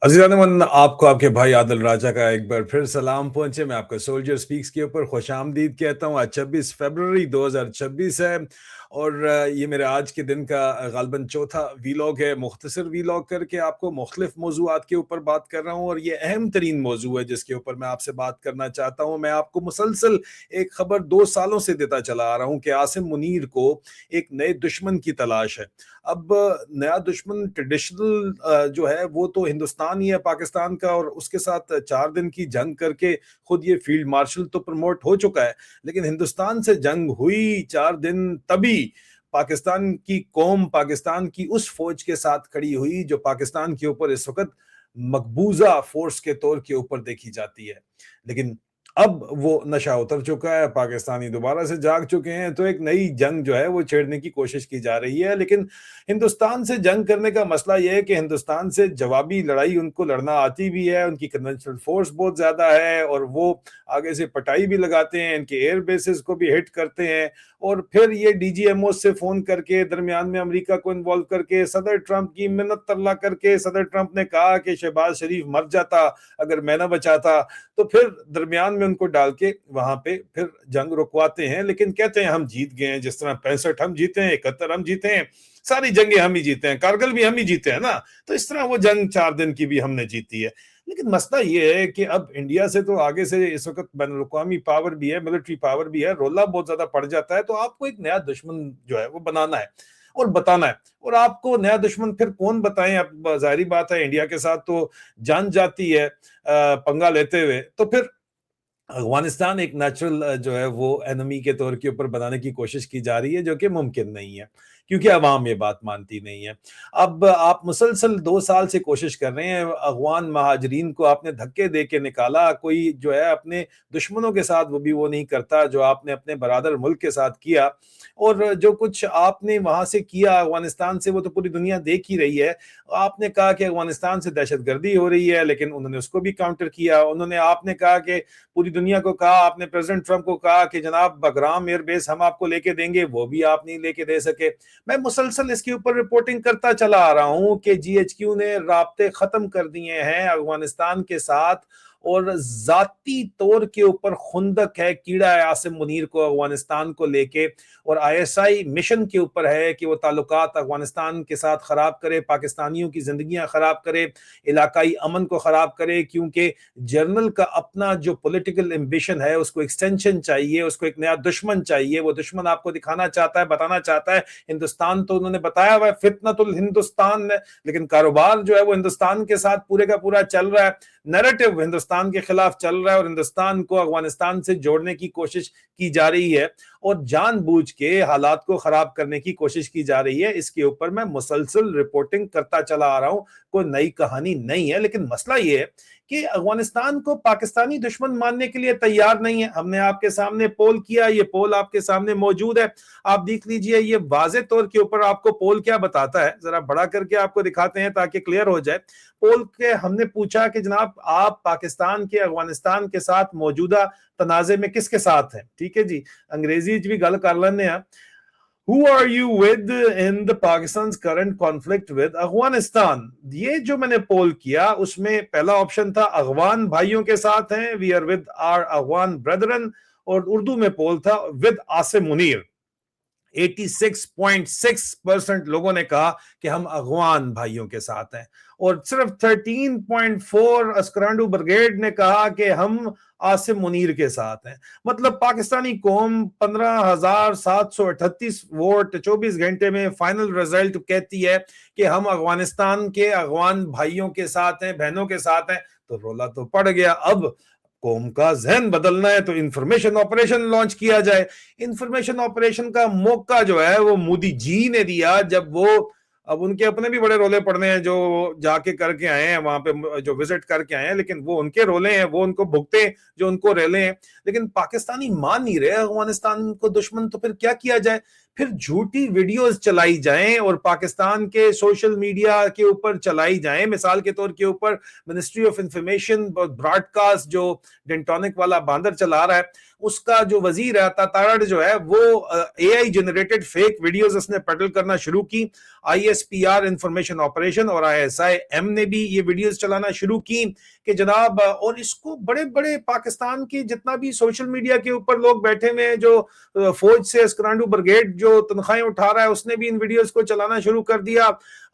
अज़ीज़ान मन आपको आपके भाई आदिल राजा का एक बार फिर सलाम पहुंचे। मैं आपका सोल्जर स्पीक्स के ऊपर खुशामदीद कहता हूँ। आज 26 फरवरी 2026 है और ये मेरे आज के दिन का ग़ालिबन चौथा वीलॉग है। मुख्तसर वीलॉग करके आपको मुख्तलिफ मौज़ूआत के ऊपर बात कर रहा हूँ और ये अहम तरीन मौजू है जिसके ऊपर मैं आपसे बात करना चाहता हूँ। मैं आपको मुसलसल एक खबर 2 सालों से देता चला आ रहा हूँ कि आसिम मुनीर को एक नए दुश्मन की तलाश है। अब नया दुश्मन ट्रेडिशनल जो है वो तो हिंदुस्तान ही है पाकिस्तान का, और उसके साथ 4 दिन की जंग करके खुद ये फील्ड मार्शल तो प्रमोट हो चुका है। लेकिन हिंदुस्तान से जंग हुई 4 दिन तभी पाकिस्तान की कौम पाकिस्तान की उस फौज के साथ खड़ी हुई जो पाकिस्तान के ऊपर इस वक्त मकबूजा फोर्स के तौर के ऊपर देखी जाती है। लेकिन अब वो नशा उतर चुका है, पाकिस्तानी दोबारा से जाग चुके हैं, तो एक नई जंग जो है वो छेड़ने की कोशिश की जा रही है। लेकिन हिंदुस्तान से जंग करने का मसला यह है कि हिंदुस्तान से जवाबी लड़ाई उनको लड़ना आती भी है, उनकी कन्वेंशनल फोर्स बहुत ज्यादा है और वो आगे से पटाई भी लगाते हैं, इनके एयर बेसिस को भी हिट करते हैं। और फिर ये डीजीएमओ से फोन करके दरमियान में अमेरिका को इन्वॉल्व करके सदर ट्रंप की मिन्नत तरला करके सदर ट्रंप ने कहा कि शहबाज शरीफ मर जाता अगर मैं ना बचाता, तो फिर दरमियान में उनको डाल के वहां पे फिर जंग रुकवाते हैं। लेकिन कहते हैं हम जीत गए हैं, जिस तरह 65 हम जीते हैं, 71 हम जीते हैं, सारी जंगें हम ही जीते हैं, कारगिल भी हम ही जीते हैं ना। तो इस तरह वो जंग 4 दिन की भी हमने जीती है। लेकिन मसला ये है कि अब इंडिया से तो आगे से इस वक्त बैनुल अक़वामी पावर भी है, मिलिट्री पावर भी है, रोला बहुत ज्यादा पड़ जाता है। तो आपको एक नया दुश्मन जो है वो बनाना है और बताना है। और आपको नया दुश्मन फिर कौन बताएं? अब जाहिर बात है इंडिया के साथ तो जान जाती है पंगा लेते हुए, तो फिर अफगानिस्तान एक नेचुरल जो है वो एनिमी के तौर के ऊपर बनाने की कोशिश की जा रही है, जो कि मुमकिन नहीं है क्योंकि अवाम ये बात मानती नहीं है। अब आप मुसलसल 2 साल से कोशिश कर रहे हैं, अफगान महाजरीन को आपने धक्के दे के निकाला, कोई जो है अपने दुश्मनों के साथ वो भी वो नहीं करता जो आपने अपने बरादर मुल्क के साथ किया। और जो कुछ आपने वहां से किया अफगानिस्तान से वो तो पूरी दुनिया देख ही रही है। आपने कहा कि अफगानिस्तान से दहशतगर्दी हो रही है, लेकिन उन्होंने उसको भी काउंटर किया। उन्होंने आपने कहा कि पूरी दुनिया को कहा, आपने प्रेसिडेंट ट्रंप को कहा कि जनाब बगराम एयरबेस हम आपको लेके देंगे, वो भी आप नहीं लेके दे सके। मैं मुसलसल इसके ऊपर रिपोर्टिंग करता चला आ रहा हूं कि जीएचक्यू ने राब्ते खत्म कर दिए हैं अफगानिस्तान के साथ और जाती तौर के ऊपर खुंदक है, कीड़ा है आसिम मुनीर को अफगानिस्तान को लेके। और आईएसआई मिशन के ऊपर है कि वो ताल्लुकात अफगानिस्तान के साथ खराब करे, पाकिस्तानियों की जिंदगियां खराब करे, इलाकाई अमन को खराब करे, क्योंकि जर्नल का अपना जो पॉलिटिकल एम्बिशन है उसको एक्सटेंशन चाहिए, उसको एक नया दुश्मन चाहिए। वो दुश्मन आपको दिखाना चाहता है, बताना चाहता है हिंदुस्तान तो उन्होंने बताया हुआ है फितनतुल हिंदुस्तान है, लेकिन कारोबार जो है वो हिंदुस्तान के साथ पूरे का पूरा चल रहा है। नैरेटिव हिंदुस्तान के खिलाफ चल रहा है और हिंदुस्तान को अफगानिस्तान से जोड़ने की कोशिश की जा रही है और जानबूझ के हालात को खराब करने की कोशिश की जा रही है। इसके ऊपर मैं मुसलसल रिपोर्टिंग करता चला आ रहा हूं, कोई नई कहानी नहीं है। लेकिन मसला ये है कि अफगानिस्तान को पाकिस्तानी दुश्मन मानने के लिए तैयार नहीं है। हमने आपके सामने पोल किया, ये पोल आपके सामने मौजूद है, आप देख लीजिए। ये वाज़े तौर के ऊपर आपको पोल क्या बताता है, जरा बड़ा करके आपको दिखाते हैं ताकि क्लियर हो जाए। पोल के हमने पूछा कि जनाब आप पाकिस्तान के अफगानिस्तान के साथ मौजूदा तनाजे में किसके साथ हैं? ठीक है जी, अंग्रेजी भी गल कर लेने हैं। Who are you with in the Pakistan's current conflict with Afghanistan? ये जो मैंने पोल किया उसमें पहला ऑप्शन था अफगान भाइयों के साथ हैं, we are with our Afghan brethren, और उर्दू में पोल था विद आसिम मुनीर। 86.6% लोगों ने कहा कि हम अफगान भाइयों के साथ हैं और सिर्फ 13.4 अस्करांडू ब्रिगेड ने कहा कि हम आसिम मुनीर के साथ हैं। मतलब पाकिस्तानी कौम 15,738 वोट 24 घंटे में फाइनल रिजल्ट कहती है कि हम अफगानिस्तान के अफगान भाइयों के साथ हैं, बहनों के साथ हैं। तो रोला तो पड़ गया। अब कौम का जहन बदलना है तो इंफॉर्मेशन ऑपरेशन लॉन्च किया जाए। इंफॉर्मेशन ऑपरेशन का मौका जो है वो मोदी जी ने दिया, जब वो अब उनके अपने भी बड़े रोले पड़ने हैं जो जाके करके आए हैं वहां पे, जो विजिट करके आए हैं, लेकिन वो उनके रोले हैं, वो उनको भुगते जो उनको रेले हैं। लेकिन पाकिस्तानी मान नहीं रहे अफगानिस्तान को दुश्मन, तो फिर क्या किया जाए? फिर झूठी वीडियोस चलाई जाएं और पाकिस्तान के सोशल मीडिया के ऊपर चलाई जाएं। मिसाल के तौर के ऊपर मिनिस्ट्री ऑफ इंफॉर्मेशन ब्रॉडकास्ट जो डेंटोनिक वाला बांदर चला रहा है, उसका जो वजीर है तातारड़ जो है वो एआई जनरेटेड फेक वीडियोस उसने पेडल करना शुरू की। आईएसपीआर इंफॉर्मेशन ऑपरेशन और आईएसआईएम ने भी ये वीडियोस चलाना शुरू की कि जनाब, और इसको बड़े बड़े पाकिस्तान की जितना भी सोशल मीडिया के ऊपर लोग बैठे हुए हैं, जो फौज से स्करांडू ब्रिगेड जो तनख्वाहें उठा रहा है, उसने भी इन वीडियोस को चलाना शुरू कर दिया।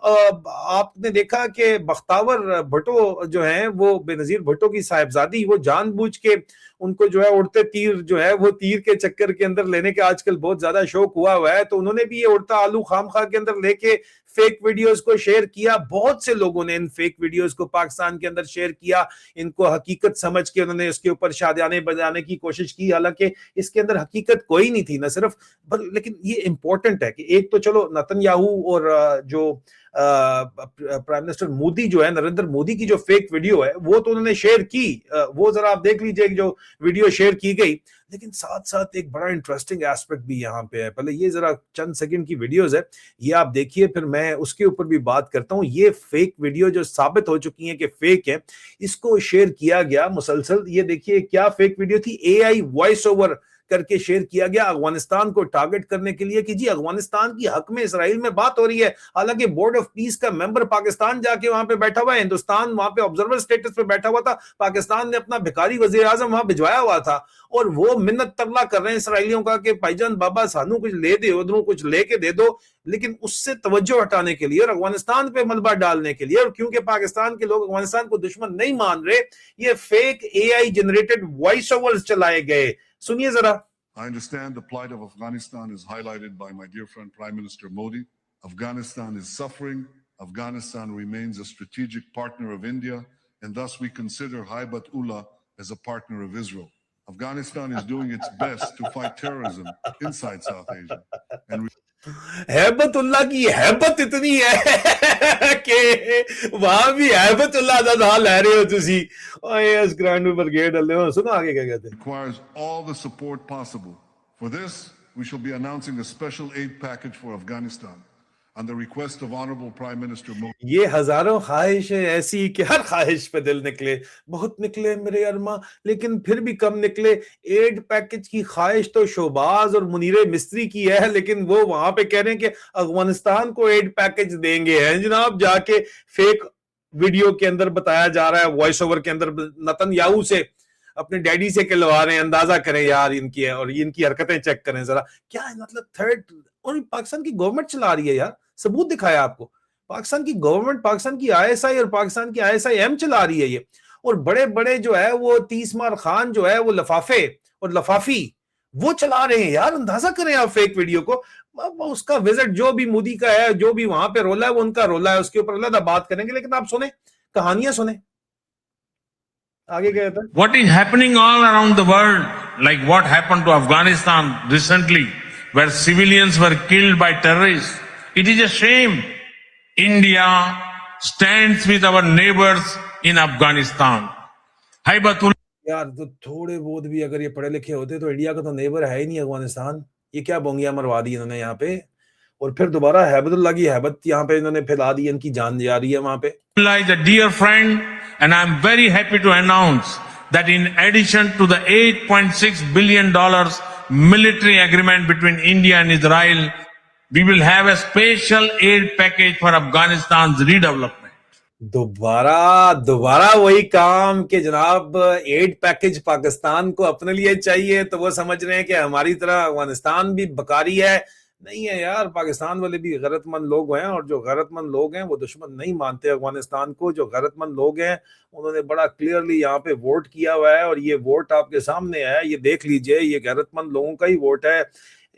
आपने देखा कि बख्तावर भुट्टो जो है वो बेनजीर भुट्टो की साहिबजादी, वो जानबूझ के उनको जो है उड़ते तीर जो है वो तीर के चक्कर के अंदर लेने के आजकल बहुत ज्यादा शौक हुआ है, तो उन्होंने भी ये उड़ता आलू खामखा के अंदर लेके फेक वीडियोस को शेयर किया। बहुत से लोगों ने इन फेक वीडियोस को पाकिस्तान के अंदर शेयर किया, इनको हकीकत समझ के उन्होंने इसके ऊपर शादियाने बजाने की कोशिश की, हालांकि इसके अंदर हकीकत कोई नहीं थी, न सिर्फ लेकिन ये इंपॉर्टेंट है कि एक तो चलो नेतन्याहू और जो प्राइम मिनिस्टर मोदी जो है, नरेंद्र मोदी की जो फेक वीडियो है वो तो उन्होंने शेयर की, वो जरा आप देख लीजिए जो वीडियो शेयर की गई। लेकिन साथ साथ एक बड़ा इंटरेस्टिंग एस्पेक्ट भी यहाँ पे है। पहले ये जरा चंद सेकंड की वीडियोस है, ये आप देखिए, फिर मैं उसके ऊपर भी बात करता हूँ। ये फेक वीडियो जो साबित हो चुकी है कि फेक है, इसको शेयर किया गया मुसलसल। ये देखिए क्या फेक वीडियो थी, एआई वॉइस ओवर करके शेयर किया गया अफगानिस्तान को टारगेट करने के लिए कि जी अफगानिस्तान की हक में इसराइल में बात हो रही है। हालांकि बोर्ड ऑफ पीस का मेंबर पाकिस्तान जाके वहां पे बैठा हुआ है, हिंदुस्तान वहां पे ऑब्जर्वर स्टेटस पे बैठा हुआ था, पाकिस्तान ने अपना भिखारी वजीर आजम वहां भिजवाया हुआ था, और वो मिन्नत तरला कर रहे हैं इसराइलियों का कि भाईजान बाबा सानू कुछ ले दे, उधरों कुछ लेके दे दो। लेकिन उससे तवज्जो हटाने के लिए और अफगानिस्तान पे मलबा डालने के लिए, और क्योंकि पाकिस्तान के लोग अफगानिस्तान को दुश्मन नहीं मान रहे, ये fake AI generated voice overs चलाए गए। सुनिए जरा। I understand the plight of Afghanistan is highlighted by my dear friend Prime Minister Modi. Afghanistan is suffering. Afghanistan remains a strategic partner of India, and thus we consider Haibat-Ullah as a partner of Israel. Afghanistan is doing its best to fight terrorism inside South Asia. And Haibatullah की हैबत इतनी है कि वहां भी हैबतुल्ला दा नाम ले रहे हो तुसी। ओए स्करांडू ब्रिगेड वाले हो, सुनो आगे क्या कहते हैं। Requires all the support possible. For this, we shall be announcing a special aid package for Afghanistan on the request of Honorable Prime Minister Modi. ये हजारों ख्वाहिशें ऐसी कि हर ख्वाहिश पे दिल निकले, बहुत निकले मेरे अरमा, लेकिन फिर भी कम निकले। एड पैकेज की ख्वाहिश तो शोबाज और मुनीरे मिस्त्री की है, लेकिन वो वहां पे कह रहे हैं कि अफगानिस्तान को एड पैकेज देंगे हैं जनाब। जाके फेक वीडियो के अंदर बताया जा रहा है, वॉइस ओवर के अंदर नेतन्याहू से अपने डैडी से कहलवा रहे हैं। अंदाजा करें यार इनकी है, और इनकी हरकतें चेक करें जरा, क्या है मतलब थर्ड। और पाकिस्तान की गवर्नमेंट चला रही है यार, सबूत दिखाया आपको। पाकिस्तान की गवर्नमेंट, पाकिस्तान की आईएसआई और पाकिस्तान की आईएसआईएम चला रही है ये। और बड़े बड़े जो है वो तीसमार खान जो है वो लफाफे और लफाफी वो चला रहे हैं यार। अंदाजा करें आप फेक वीडियो को। उसका विजिट जो भी मोदी का है, जो भी वहां पे रोला है वो उनका रोला है, उसके ऊपर अलग बात करेंगे, लेकिन आप सुने कहानियां सुने आगे क्या कहता है। What is happening all around the world, like what happened to Afghanistan recently, where civilians were killed by terrorists. It is a shame. India stands with our neighbors in Afghanistan. Haibatullah. यार तो थोड़े बहुत भी अगर ये पढ़े लिखे होते तो इंडिया का तो नेबर है ही नहीं अफगानिस्तान। ये क्या बोंगिया मरवा दी इन्होंने यहाँ पे, और फिर दोबारा हैबतुल्लाह की हैबत यहाँ पे इन्होंने फैला दी, इनकी जान जा रही है वहां पे। Is a dear friend, and I am very happy to announce that in addition to the $8.6 billion military agreement between India and Israel, we will have a special aid package for Afghanistan's redevelopment. दोबारा वही काम कि जनाब add package Pakistan को अपने लिए चाहिए, तो वो समझ रहे हैं कि हमारी तरह अफगानिस्तान भी बकारी है। नहीं है यार, पाकिस्तान वाले भी गैरतमंद लोग हैं, और जो गैरतमंद लोग हैं वो दुश्मन नहीं मानते अफगानिस्तान को। जो गैरतमंद लोग हैं उन्होंने बड़ा क्लियरली यहाँ पे वोट किया हुआ है, और ये वोट आपके सामने है, ये देख लीजिए, ये गैरतमंद लोगों का ही वोट है।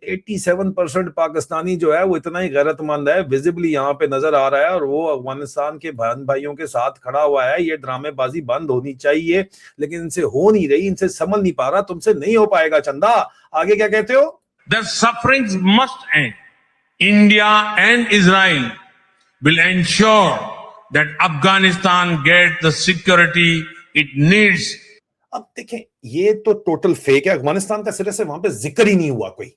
87% पाकिस्तानी जो है वो इतना ही गैरतमंद है, विजिबली यहाँ पे नजर आ रहा है, और वो अफगानिस्तान के बहन भाइयों के साथ खड़ा हुआ है। ये ड्रामेबाजी बंद होनी चाहिए, लेकिन इनसे हो नहीं रही, इनसे संभल नहीं पा रहा, तुमसे नहीं हो पाएगा। चंदा आगे क्या कहते हो। The sufferings must end. India and Israel will ensure that Afghanistan gets the security it needs. अब देखें, ये तो टोटल फेक है। अफगानिस्तान का सिरे से वहां पे जिक्र ही नहीं हुआ कोई।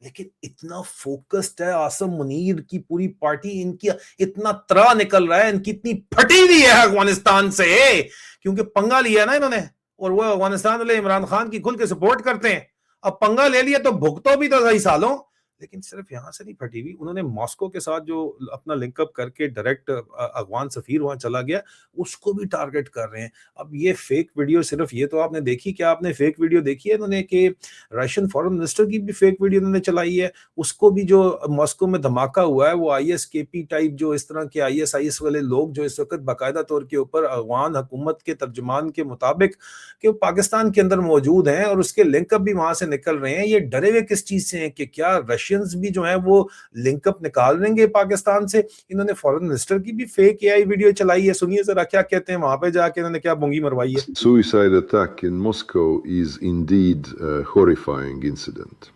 लेकिन इतना फोकस्ड है आसम मुनीर की पूरी पार्टी, इनकी इतना त्राह निकल रहा है, इनकी इतनी फटी हुई है अफगानिस्तान से, क्योंकि पंगा लिया ना इन्होंने, और वो अफगानिस्तान वाले इमरान खान की खुल के सपोर्ट करते हैं। अब पंगा ले लिया तो भुगतो भी तो सही सालों। लेकिन सिर्फ यहां से नहीं फटी हुई, उन्होंने मॉस्को के साथ जो अपना लिंकअप करके डायरेक्ट अफगान सफीर वहां चला गया, उसको भी टारगेट कर रहे हैं। अब ये फेक वीडियो, सिर्फ ये तो आपने देखी, क्या आपने फेक वीडियो देखी है इन्होंने कि रशियन फॉरेन मिनिस्टर की भी फेक वीडियो इन्होंने चलाई है, उसको भी जो मॉस्को में धमाका हुआ है, वो ISKP टाइप जो इस तरह के ISIS वाले लोग जो इस वक्त बाकायदा तौर के ऊपर अफगान हुकूमत के तर्जुमान के मुताबिक कि वो पाकिस्तान के अंदर मौजूद हैं और उसके लिंकअप भी वहां से निकल रहे हैं। ये डरे हुए किस चीज से हैं कि क्या रशियंस भी जो है वो लिंकअप निकाल लेंगे पाकिस्तान से। इन्होंने फॉरेन मिनिस्टर की भी फेक AI वीडियो चलाई है, सुनिए जरा क्या कहते हैं, वहां पे जाके इन्होंने क्या बुंगी मरवाई है। Suicide attack in Moscow is indeed a horrifying incident.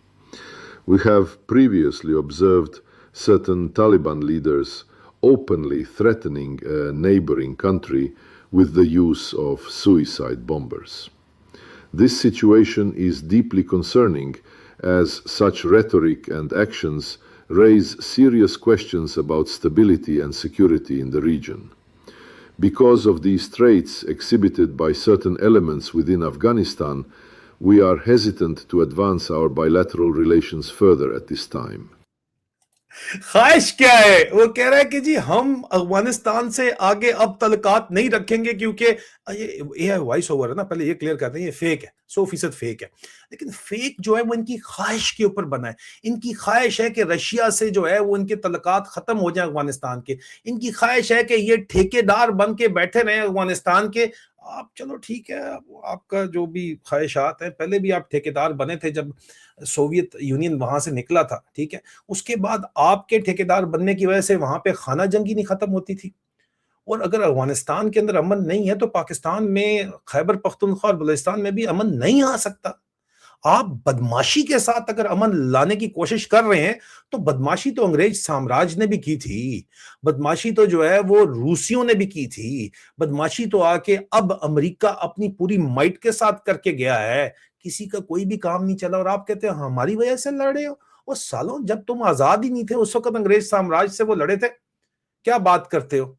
We have previously observed certain Taliban leaders openly threatening a neighboring country with the use of suicide bombers. This situation is deeply concerning as such rhetoric and actions raise serious questions about stability and security in the region. Because of these traits exhibited by certain elements within Afghanistan, we are hesitant to advance our bilateral relations further at this time. ख्वाहिश क्या है, वो कह रहा है कि जी हम अफगानिस्तान से आगे अब तल्लुकात नहीं रखेंगे, क्योंकि ये वॉइस ओवर है ना, पहले ये क्लियर करते हैं, ये फेक है, 100% फेक है। लेकिन फेक जो है वो इनकी ख्वाहिश के ऊपर बना है। इनकी ख्वाहिश है कि रशिया से जो है वो इनके तल्लुकात खत्म हो जाए अफगानिस्तान के। इनकी ख्वाहिश है कि ये ठेकेदार बन के बैठे रहे अफगानिस्तान के। आप चलो ठीक है, आपका जो भी ख्वाहिशात हैं, पहले भी आप ठेकेदार बने थे जब सोवियत यूनियन वहां से निकला था, ठीक है। उसके बाद आपके ठेकेदार बनने की वजह से वहां पे खाना जंगी नहीं खत्म होती थी। और अगर अफगानिस्तान के अंदर अमन नहीं है तो पाकिस्तान में, खैबर पख्तूनख्वा और बलूचिस्तान में भी अमन नहीं आ सकता। आप बदमाशी के साथ अगर अमन लाने की कोशिश कर रहे हैं तो बदमाशी तो अंग्रेज साम्राज्य ने भी की थी, बदमाशी तो जो है वो रूसियों ने भी की थी, बदमाशी तो आके अब अमेरिका अपनी पूरी माइट के साथ करके गया है। किसी का कोई भी काम नहीं चला और आप कहते हैं हमारी वजह से लड़े हो। वो सालों, जब तुम आजाद ही नहीं थे उस वक्त अंग्रेज साम्राज्य से वो लड़े थे, क्या बात करते हो।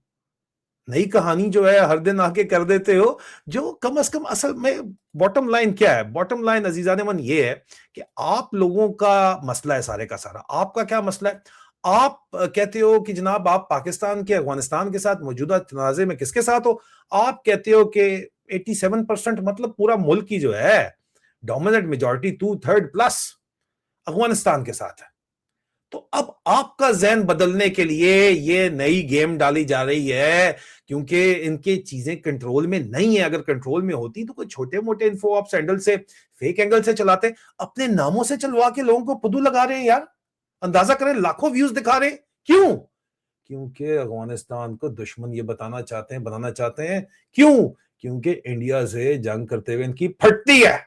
नई कहानी जो है हर दिन आके कर देते हो, जो कम से कम असल में बॉटम लाइन क्या है। बॉटम लाइन अजीजान मन ये है कि आप लोगों का मसला है सारे का सारा। आपका क्या मसला है? आप कहते हो कि जनाब आप पाकिस्तान के अफगानिस्तान के साथ मौजूदा तनाज़े में किसके साथ हो? आप कहते हो कि 87% मतलब पूरा मुल्क की जो है डोमिनेंट मेजॉरिटी 2/3 प्लस अफगानिस्तान के साथ है। तो अब आपका ज़हन बदलने के लिए ये नई गेम डाली जा रही है, क्योंकि इनकी चीजें कंट्रोल में नहीं है। अगर कंट्रोल में होती तो कोई छोटे मोटे इन्फो ऑप्स एंगल से, फेक एंगल से चलाते, अपने नामों से चलवा के लोगों को पुदू लगा रहे हैं यार। अंदाजा करें, लाखों व्यूज दिखा रहे हैं। क्यों? क्योंकि अफगानिस्तान को दुश्मन ये बताना चाहते हैं, बनाना चाहते हैं। क्यों? क्योंकि इंडिया से जंग करते हुए इनकी फटती है।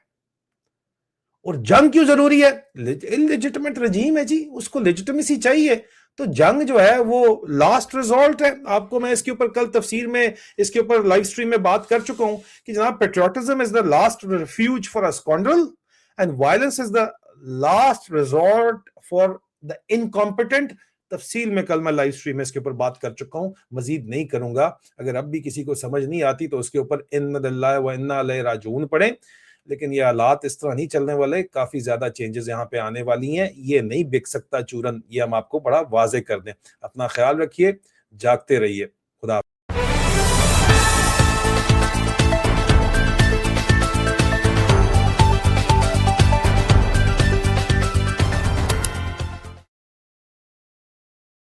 और जंग क्यों जरूरी है? इलेजिटिमेट रजीम है जी, उसको लेजिटिमेसी चाहिए। तो जंग जो है वो लास्ट रिजॉर्ट है। आपको मैं इसके ऊपर कल तफसीर में, इसके ऊपर लाइव स्ट्रीम में बात कर चुका हूं कि जनाब patriotism is the last refuge for a scoundrel and violence is the last resort for the incompetent. तफसील में कल मैं लाइव स्ट्रीम में इसके ऊपर बात कर चुका हूं, मजीद नहीं करूंगा। अगर अब भी किसी को समझ नहीं आती तो उसके ऊपर इन्ना लिल्लाहि व इन्ना इलैहि राजिऊन पढ़ें। लेकिन ये हालात इस तरह नहीं चलने वाले, काफी ज्यादा चेंजेस यहाँ पे आने वाली हैं। ये नहीं बिक सकता चूरन, ये हम आपको बड़ा वाजे कर दें। अपना ख्याल रखिए, जागते रहिए। खुदा।